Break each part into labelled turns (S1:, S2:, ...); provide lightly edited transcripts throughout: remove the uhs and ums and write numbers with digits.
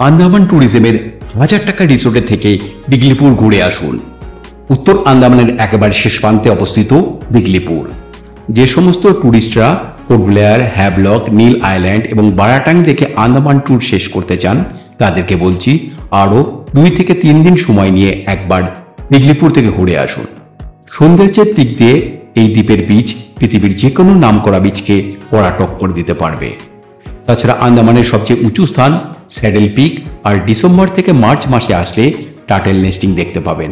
S1: আন্দামান ট্যুরিজমের 1000 টাকা রিসোর্টের থেকে বিগলিপুর ঘুরে আসুন। উত্তর আন্দামানের একেবারে শেষ প্রান্তে অবস্থিত বিগলিপুর। যে সমস্ত ট্যুরিস্টরা পোর্ট ব্লেয়ার, হ্যাভলক, নীল আইল্যান্ড এবং বারাটাং দেখে আন্দামান ট্যুর শেষ করতে চান, তাদেরকে বলছি আরও 2 থেকে 3 দিন সময় নিয়ে একবার বিগলিপুর থেকে ঘুরে আসুন। সৌন্দর্যের দিক দিয়ে এই দ্বীপের বিচ পৃথিবীর যে কোনো নামকরা বিচকে ওরা টক্কর দিতে পারবে। তাছাড়া আন্দামানের সবচেয়ে উঁচু স্থান স্যাডেল পিক, আর ডিসেম্বর থেকে মার্চ মাসে আসলে টার্টেল নেস্টিং দেখতে পাবেন।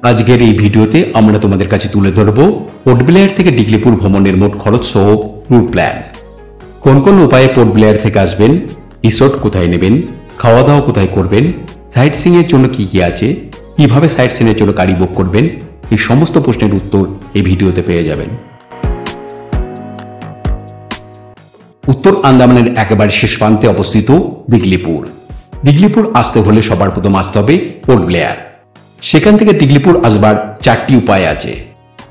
S1: আজকের এই ভিডিওতে আমরা তোমাদের কাছে তুলে ধরব পোর্ট ব্লেয়ার থেকে বিগলিপুর ভ্রমণের মোট খরচ সহ ট্যুর প্ল্যান। কোন কোন উপায়ে পোর্ট ব্লেয়ার থেকে আসবেন, রিসোর্ট কোথায় নেবেন, খাওয়া দাওয়া কোথায় করবেন, সাইট সিইং এর জন্য কি কি আছে, কিভাবে সাইট সিইং এর জন্য গাড়ি বুক করবেন, এই সমস্ত প্রশ্নের উত্তর এই ভিডিওতে পেয়ে যাবেন। উত্তর আন্দামানের একেবারে শেষ প্রান্তে অবস্থিত বিগলিপুর। বিগলিপুর আসতে হলে সবার প্রথম আসতে হবে পোর্ট ব্লেয়ার। সেখান থেকে বিগলিপুর আসবার 4টি উপায় আছে।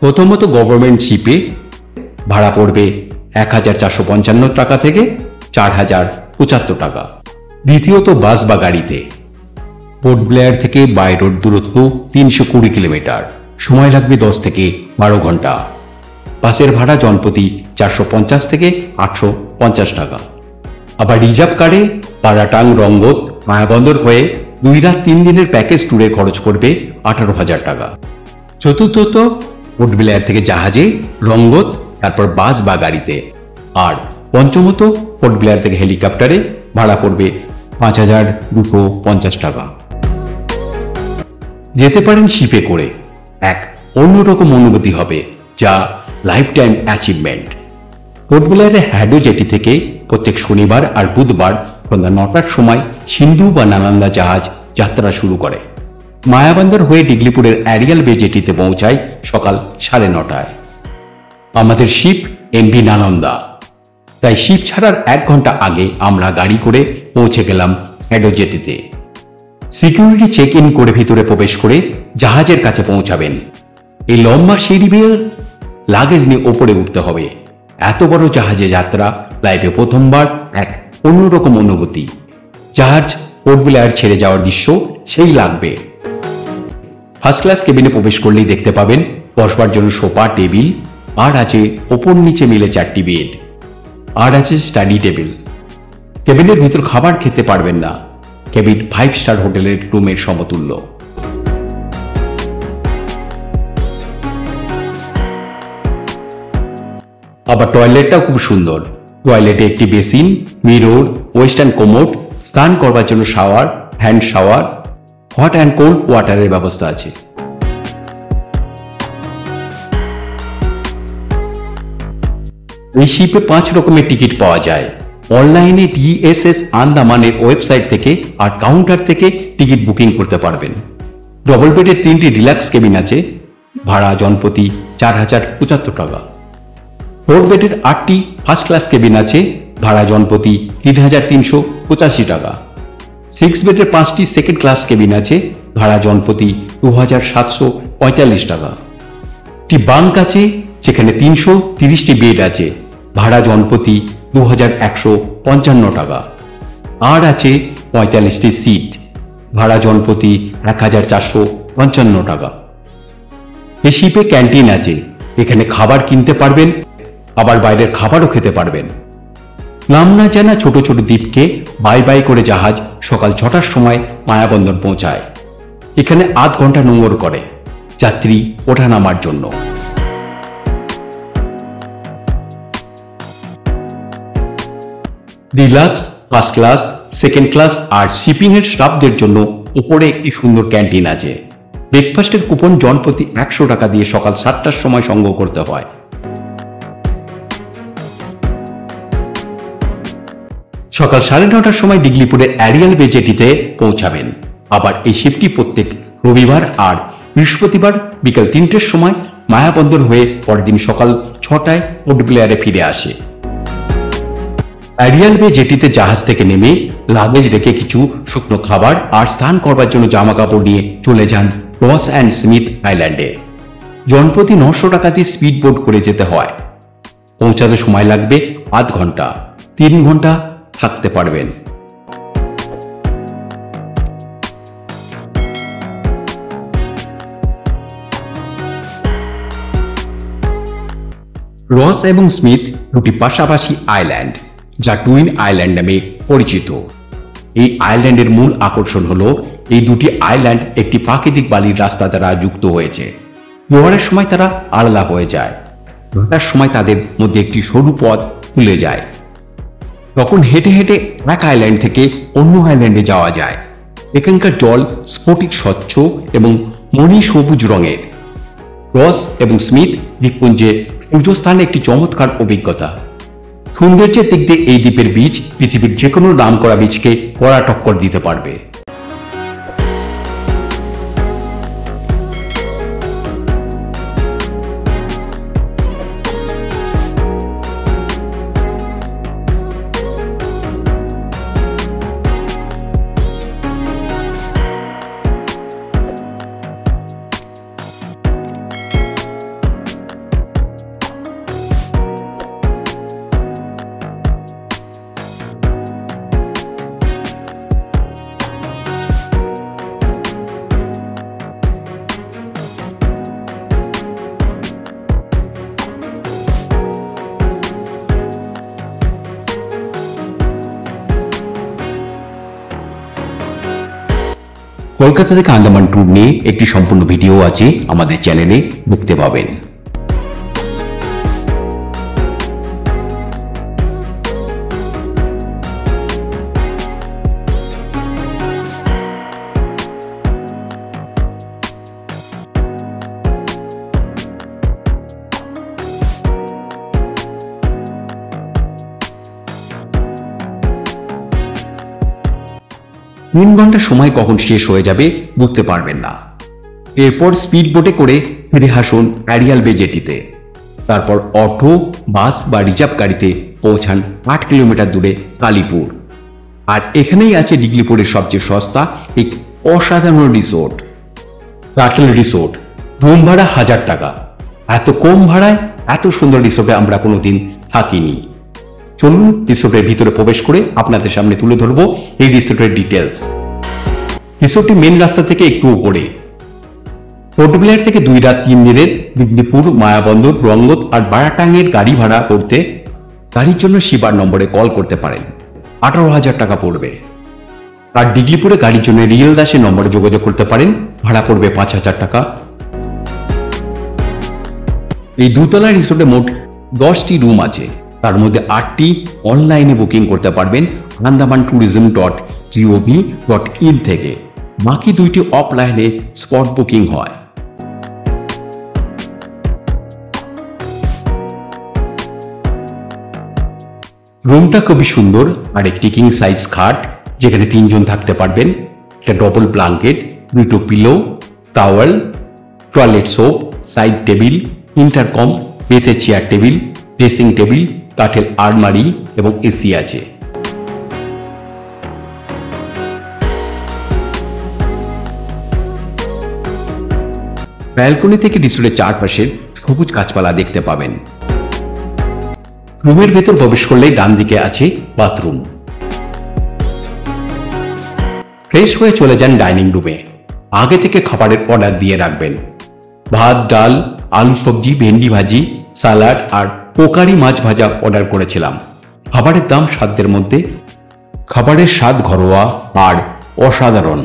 S1: প্রথমত গভর্নমেন্ট শিপে ভাড়া পড়বে 1455 টাকা থেকে 4075 টাকা। দ্বিতীয়ত বাস বা গাড়িতে। পোর্ট ব্লেয়ার থেকে বাই রোড দূরত্ব 320 কিলোমিটার, সময় লাগবে 10 থেকে 12 ঘন্টা। বাসের ভাড়া জনপ্রতি 450 থেকে 850 টাকা। আবার রিজার্ভ কারে বারাটাং, রঙ্গত, মায়াবন্দর হয়ে 2 রাত 3 দিনের প্যাকেজ ট্যুরে খরচ করবে 18,000 টাকা। চতুর্থত পোর্ট ব্লেয়ার থেকে জাহাজে, রঙ্গত, তারপর বাস বা গাড়িতে। আর পঞ্চমত পোর্ট ব্লেয়ার থেকে হেলিকপ্টারে ভাড়া পড়বে 5250 টাকা। যেতে পারেন শিপে করে, এক অন্যরকম অনুভূতি হবে, যা লাইফ টাইম অ্যাচিভমেন্ট। পোর্ট ব্লেয়ারের হ্যাডো জেটি থেকে প্রত্যেক শনিবার আর বুধবার সন্ধ্যা 9টার সময় সিন্ধু বা নালন্দা জাহাজ যাত্রা শুরু করে। মায়াবন্দর হয়ে বিগলিপুরের অ্যারিয়াল বে জেটিতে পৌঁছায় সকাল 9:30টায়। আমাদের শিপ এমভি নালন্দা, তাই শিপ ছাড়ার 1 ঘন্টা আগে আমরা গাড়ি করে পৌঁছে গেলাম হ্যাডো জেটিতে। সিকিউরিটি চেক ইন করে ভিতরে প্রবেশ করে জাহাজের কাছে পৌঁছাবেন। এই লম্বা সিঁড়ি বেয়ে লাগেজ নিয়ে ওপরে উঠতে হবে। এত বড় জাহাজে যাত্রা লাইফে প্রথমবার, এক অন্যরকম অনুভূতি। জাহাজ পোর্ট ব্লেয়ার ছেড়ে যাওয়ার দৃশ্য সেই লাগবে। ফার্স্ট ক্লাস কেবিনে প্রবেশ করলেই দেখতে পাবেন বসবার জন্য সোফা, টেবিল, আর আছে ওপর নিচে মিলে 4টি বেড, আর আছে স্টাডি টেবিল। কেবিনের ভিতর খাবার খেতে পারবেন না, কেবিন 5 স্টার হোটেলের রুমের সমতুল্য। আবার টয়লেটটাও খুব সুন্দর। টয়লেটে একটি বেসিন, মিরর, ওয়েস্টার্ন কোমোড, স্নান করবার জন্য shower, hand shower, hot and cold ওয়াটারের ব্যবস্থা আছে। এই শিপে 5 রকমের টিকিট পাওয়া যায়। অনলাইনে ডিএসএস আন্দামানের ওয়েবসাইট থেকে আর কাউন্টার থেকে টিকিট বুকিং করতে পারবেন। ডবল বেডের 3টি ডিলাক্স কেবিন আছে, ভাড়া জনপ্রতি 4075 টাকা। 4 বেডের 8টি ফার্স্ট ক্লাস কেবিন আছে, ভাড়া জনপ্রতি 3385 টাকা। 6 বেডের 5টি সেকেন্ড ক্লাস কেবিন আছে, ভাড়া জনপ্রতি 2745 টাকা। একটি বাঙ্ক আছে যেখানে 330টি বেড আছে, ভাড়া জনপ্রতি 2155 টাকা। আর আছে 45টি সিট, ভাড়া জনপ্রতি 1455 টাকা। এই শিপে ক্যান্টিন আছে, এখানে খাবার কিনতে পারবেন, আবার বাইরের খাবারও খেতে পারবেন। নাম না জানা ছোট ছোট দ্বীপকে বাই বাই করে জাহাজ সকাল 6টার সময় মায়াবন্দর পৌঁছায়। এখানে আধ ঘন্টা নোঙর করে যাত্রী ওঠা নামার জন্য। Deluxe, first class, second class আর শিপিং এর স্টাফদের জন্য উপরে একটি সুন্দর ক্যান্টিন আছে। ব্রেকফাস্টের কুপন জনপ্রতি 100 টাকা দিয়ে সকাল 7টার সময় সংগ্রহ করতে হয়। সকাল 9:30টার সময় বিগলিপুরের অ্যারিয়াল বে জেটিতে পৌঁছাবেন। আবার এই শিপটি প্রত্যেক রবিবার আর বৃহস্পতিবার বিকাল 3টের সময় মায়াবন্দর হয়ে পরের দিন সকাল 6টায় পোর্ট ব্লেয়ারে ফিরে আসে। অ্যারিয়াল বে জেটিতে জাহাজ থেকে নেমে লাগেজ রেখে কিছু শুকনো খাবার আর স্নান করবার জন্য জামা কাপড় নিয়ে চলে যান রস অ্যান্ড স্মিথ আইল্যান্ডে। জনপ্রতি 900 টাকা দিয়ে স্পিড বোট করে যেতে হয়। পৌঁছাতে সময় লাগবে আধ ঘন্টা। 3 ঘন্টা থাকতে পারবেন। রস এবং স্মিথ দুটি পাশাপাশি আইল্যান্ড, যা টুইন আইল্যান্ড নামে পরিচিত। এই আইল্যান্ডের মূল আকর্ষণ হলো এই দুটি আইল্যান্ড একটি প্রাকৃতিক বালির রাস্তা দ্বারা যুক্ত হয়েছে। জোয়ারের সময় তারা আলাদা হয়ে যায়, ভাটার সময় তাদের মধ্যে একটি সরু পথ খুলে যায়। তখন হেঁটে হেঁটে এক আইল্যান্ড থেকে অন্য আইল্যান্ডে যাওয়া যায়। এখানকার জল স্ফটিক স্বচ্ছ এবং মণি সবুজ রঙের। রস এবং স্মিথ দ্বীপপুঞ্জে সূর্যস্থান একটি চমৎকার অভিজ্ঞতা। সৌন্দর্যের দিক দিয়ে এই দ্বীপের বীচ পৃথিবীর যে কোনো নামকরা বীচকে কড়া টক্কর দিতে পারবে। কলকাতা থেকে আন্দামান ট্যুর নিয়ে একটি সম্পূর্ণ ভিডিও আছে, আমাদের চ্যানেলে দেখতে পাবেন। তিন ঘন্টা সময় কখন শেষ হয়ে যাবে বুঝতে পারবেন না। এরপর স্পিড বোটে করে ফিরে আসুন অ্যারিয়াল বে জেটিতে। তারপর অটো, বাস বা রিজার্ভ গাড়িতে পৌঁছান 8 কিলোমিটার দূরে কালীপুর। আর এখানেই আছে ডিগলিপুরের সবচেয়ে সস্তা এক অসাধারণ রিসোর্ট, টার্টল রিসোর্ট। রুম ভাড়া 1000 টাকা। এত কম ভাড়ায় এত সুন্দর রিসোর্টে আমরা কোনোদিন থাকিনি। চলুন রিসোর্টের ভিতরে প্রবেশ করে আপনাদের সামনে তুলে ধরবো এই রিসোর্টের ডিটেলস। রিসোর্টটি মেন রাস্তা থেকে একটু উপরে। পোর্ট ব্লেয়ার থেকে 2 রাত 3 দিনের ডিগলিপুর, মায়াবন্দর, রঙ্গত আর বারাটাঙ্গের গাড়ি ভাড়া করতে গাড়ির জন্য শিবার নম্বরে কল করতে পারেন। 18,000 টাকা পড়বে। আর ডিগলিপুরে গাড়ির জন্য রিয়েল দাসের নম্বরে যোগাযোগ করতে পারেন, ভাড়া পড়বে 5,000 টাকা। এই দুতলা রিসোর্টে মোট 10টি রুম আছে, তার মধ্যে 8টি অনলাইনে বুকিং করতে পারবেন andamanTourism.gov.in থেকে। বাকি 2টি অফলাইনে স্পট বুকিং হয়। রুমটা খুবই সুন্দর আর একটি কিং সাইজ খাট, যেখানে 3 জন থাকতে পারবেন। একটা ডবল ব্ল্যাঙ্কেট, 2টো pillow, towel, toilet soap, side table, intercom, বেতের চেয়ার টেবিল, ড্রেসিং টেবিল, কাঠের আলমারি এবং এসি আছে। ব্যালকনি থেকে রিসোর্টের চারপাশের সবুজ গাছপালা দেখতে পাবেন। রুমের ভেতর প্রবেশ করলেই ডান দিকে আছে বাথরুম। ফ্রেশ হয়ে চলে যান ডাইনিং রুমে। আগে থেকে খাবারের অর্ডার দিয়ে রাখবেন। ভাত, ডাল, আলু সবজি, ভেন্ডি ভাজি, সালাড আর পোকারি মাছ ভাজা অর্ডার করেছিলাম। খাবারের দাম সাধ্যের মধ্যে। খাবারের স্বাদ ঘরোয়া আর অসাধারণ।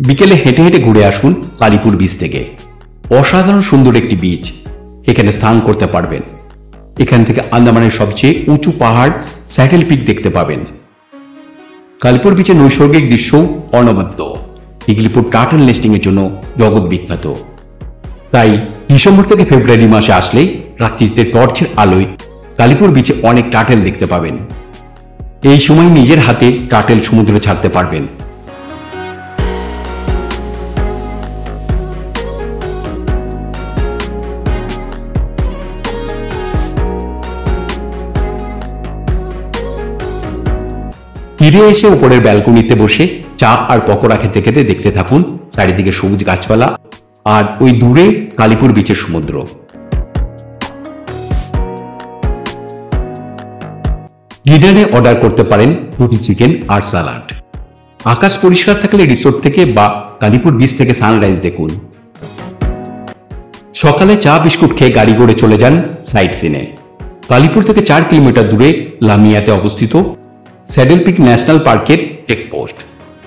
S1: বিকেলে হেঁটে হেঁটে ঘুরে আসুন কালীপুর বিচ থেকে। অসাধারণ সুন্দর একটি বিচ, এখানে স্নান করতে পারবেন। এখান থেকে আন্দামানের সবচেয়ে উঁচু পাহাড় স্যাটেল পিক দেখতে পাবেন। কালীপুর বিচের নৈসর্গিক দৃশ্যও অনবদ্য। ডিগলিপুর টার্টল নেস্টিং এর জন্য জগৎ বিখ্যাত। তাই ডিসেম্বর থেকে ফেব্রুয়ারি মাসে আসলে রাত্রিতে টর্চের আলোয় কালীপুর বিচে অনেক টার্টেল দেখতে পাবেন। এই সময় নিজের হাতে টার্টেল সমুদ্রে ছাড়তে পারবেন। ফিরে এসে উপরের ব্যালকনিতে বসে চা আর পকোড়া খেতে খেতে দেখতে থাকুন চারিদিকে সবুজ গাছপালা আর ওই দূরে কালীপুর বিচের সমুদ্র। ডিনারে অর্ডার করতে পারেন রুটি, চিকেন আর স্যালাড। আকাশ পরিষ্কার থাকলে রিসোর্ট থেকে বা কালীপুর বিচ থেকে সানরাইজ দেখুন। সকালে চা বিস্কুট খেয়ে গাড়ি করে চলে যান সাইট সিনে। কালীপুর থেকে 4 কিলোমিটার দূরে লামিয়াতে অবস্থিত স্যাডেল পিক ন্যাশনাল পার্কের চেকপোস্ট।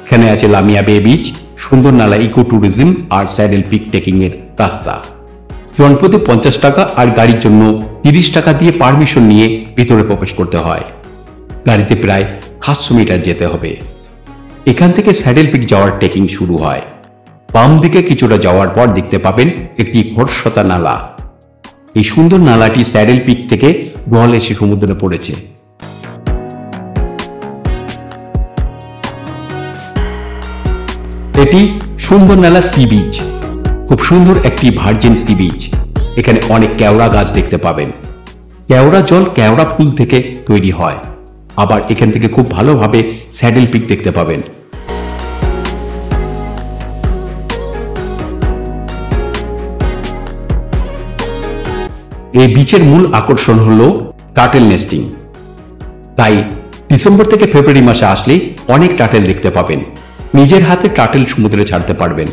S1: এখানে আছে লামিয়া বে বিচ, সুন্দর নালা ইকো ট্যুরিজম আর স্যাডেল পিক ট্রেকিং এর রাস্তা। জনপ্রতি 50 টাকা আর গাড়ির জন্য 30 টাকা দিয়ে পারমিশন নিয়ে ভিতরে প্রবেশ করতে হয়। গাড়িতে প্রায় 700 মিটার যেতে হবে। এখান থেকে স্যাডেল পিক যাওয়ার ট্রেকিং শুরু হয়। বাম দিকে কিছুটা যাওয়ার পর দেখতে পাবেন একটি খরস্রোতা নালা। এই সুন্দর নালাটি স্যাডেল পিক থেকে বল এসে সমুদ্রে পড়েছে। এটি সুন্দর নালা সি বিচ, খুব সুন্দর একটি ভার্জিন সি বিচ। এখানে অনেক কেওড়া গাছ দেখতে পাবেন। কেওড়া জল কেওড়া ফুল থেকে তৈরি হয়। আবার এখান থেকে খুব ভালোভাবে স্যাডেল পিক দেখতে পাবেন। এই বিচের মূল আকর্ষণ হলো টার্টেল নেস্টিং। তাই ডিসেম্বর থেকে ফেব্রুয়ারি মাসে আসলে অনেক টার্টেল দেখতে পাবেন। নিজের হাতে টার্টেল সমুদ্রে ছাড়তে পারবেন।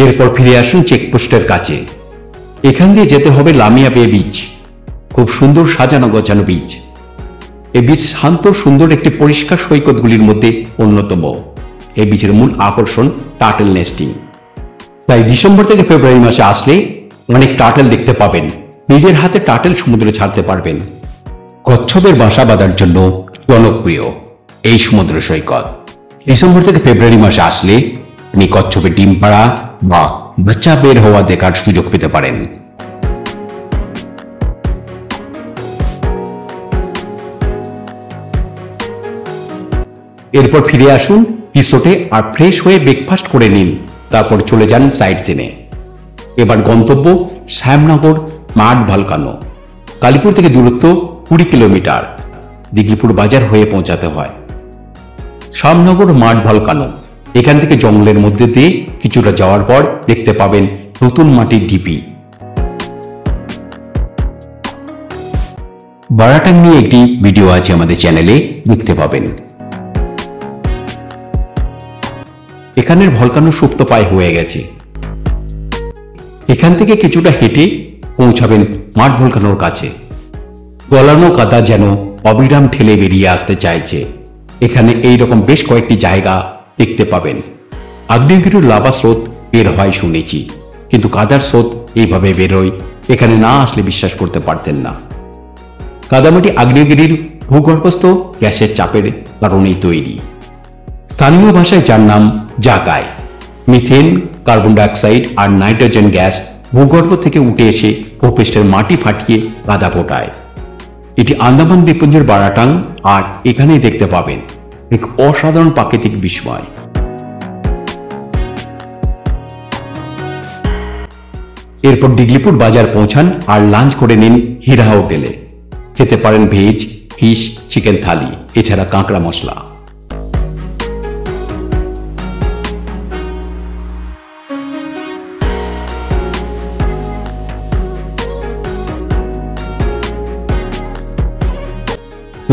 S1: এরপর ফিরে আসুন চেকপোস্টের কাছে। এখান দিয়ে যেতে হবে লামিয়া বে বিচ, খুব সুন্দর সাজানো গোছানো বিচ। এই বিচ শান্ত সুন্দর একটি পরিষ্কার সৈকতগুলির মধ্যে অন্যতম। এই বিচের মূল আকর্ষণ টার্টেল নেস্টিং। তাই ডিসেম্বর থেকে ফেব্রুয়ারি মাসে আসলে অনেক টার্টেল দেখতে পাবেন। নিজের হাতে টার্টেল সমুদ্রে ছাড়তে পারবেন। কচ্ছপের বাসা বাঁধার জন্য জনপ্রিয় এই সমুদ্র সৈকত। ডিসেম্বর থেকে ফেব্রুয়ারি মাসে আসলে আপনি কচ্ছপের ডিম পাড়া বা বাচ্চা বের হওয়া দেখার সুযোগ পেতে পারেন। এরপর ফিরে আসুন রিসোর্টে আর ফ্রেশ হয়ে ব্রেকফাস্ট করে নিন। তারপর চলে যান সাইট সিনে। এবার গন্তব্য শ্যামনগর মাঠ ভলকানো। কালীপুর থেকে দূরত্ব 20 কিলোমিটার। দিঘলিপুর বাজার হয়ে পৌঁছাতে হয়। শ্যামনগর মাঠ ভলকানো। এখান থেকে জঙ্গলের মধ্যে দিয়ে কিছুটা যাওয়ার পর দেখতে পাবেন নতুন মাটির ঢিপি। বারাটাং নিয়ে একটি ভিডিও আছে আমাদের চ্যানেলে, দেখতে পাবেন। এখানের ভলকানো সুপ্ত প্রায় হয়ে গেছে। এখান থেকে কিছুটা হেঁটে পৌঁছাবেন মাঠ ভলকানোর কাছে। গলানো কাদা যেন অবিরাম ঠেলে বেরিয়ে আসতে চাইছে। এখানে এইরকম বেশ কয়েকটি জায়গা দেখতে পাবেন। আগ্নেয়গিরির লাভা স্রোত বের হয় শুনেছি, কিন্তু কাদার স্রোত এইভাবে বেরোয় এখানে না আসলে বিশ্বাস করতে পারতেন না। কাদামাটি আগ্নেয়গিরির ভূগর্ভস্থ গ্যাসের চাপের কারণেই তৈরি। স্থানীয় ভাষায় যার নাম জাগায়। মিথেন, কার্বন ডাইঅক্সাইড আর নাইট্রোজেন গ্যাস ভূগর্ভ থেকে উঠে এসে ভূপৃষ্ঠের মাটি ফাটিয়ে কাদা ফোটায়। এটি আন্দামান দ্বীপপুঞ্জের বারাটাং, আর এখানেই দেখতে পাবেন এক অসাধারণ প্রাকৃতিক বিস্ময়। এরপর দিঘলিপুর বাজার পৌঁছান আর লাঞ্চ করে নিন হীরা হোটেলে। খেতে পারেন ভেজ, ফিশ, চিকেন থালি, এছাড়া কাঁকড়া মশলা।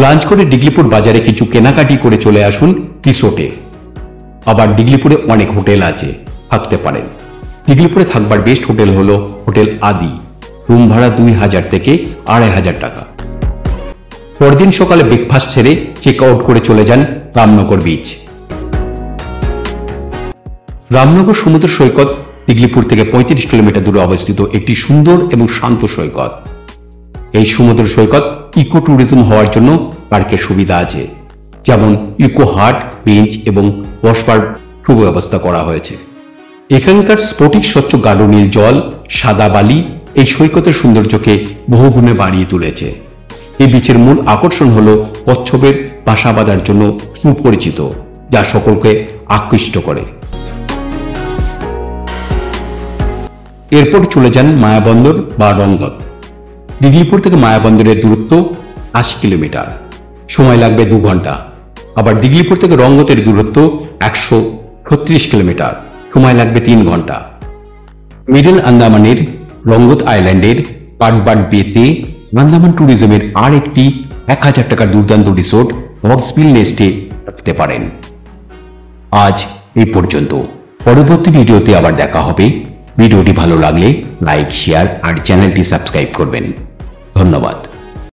S1: লাঞ্চ করে দিঘলিপুর বাজারে কিছু কেনাকাটি করে চলে আসুন রিসোর্টে। আবার দিঘলিপুরে অনেক হোটেল আছে, থাকতে পারেন। দিঘলিপুরে থাকবার বেস্ট হোটেল হলো হোটেল আদি। রুম ভাড়া 2000 থেকে 2500 টাকা। পরদিন সকালে ব্রেকফাস্ট ছেড়ে চেক আউট করে চলে যান রামনগর বিচ। রামনগর সমুদ্র সৈকত দিঘলিপুর থেকে 35 কিলোমিটার দূরে অবস্থিত একটি সুন্দর এবং শান্ত সৈকত। এই সমুদ্র সৈকত ইকো ট্যুরিজম হওয়ার জন্য পার্কের সুবিধা আছে, যেমন ইকো হাট, বেঞ্চ এবং বসবার সুব্যবস্থা করা হয়েছে। এখানকার স্ফটিক স্বচ্ছ গাঢ় নীল জল, সাদা বালি এই সৈকতের সৌন্দর্যকে বহুগুণে বাড়িয়ে তুলেছে। এই বিচের মূল আকর্ষণ হল কচ্ছপের বাসা বাঁধার জন্য সুপরিচিত, যা সকলকে আকৃষ্ট করে। এরপর চলে যান মায়াবন্দর বা রঙ্গত। দিঘলিপুর থেকে মায়াবন্দরের দূরত্ব 80 কিলোমিটার। সময় লাগবে 2 ঘন্টা। আবার দিগলিপুর থেকে রঙ্গতের দূরত্ব 136 কিলোমিটার, সময় লাগবে 3 ঘন্টা। মিডল আন্দামানের রঙ্গত আইল্যান্ডের কাঠবাট বেতে আন্দামান ট্যুরিজমের আর একটি 1000 টাকার দুর্দান্ত রিসোর্ট হগসবিল নেস্টে থাকতে পারেন। আজ এই পর্যন্ত, পরবর্তী ভিডিওতে আবার দেখা হবে। ভিডিওটি ভালো লাগলে লাইক, শেয়ার আর চ্যানেলটি সাবস্ক্রাইব করবেন। ধন্যবাদ।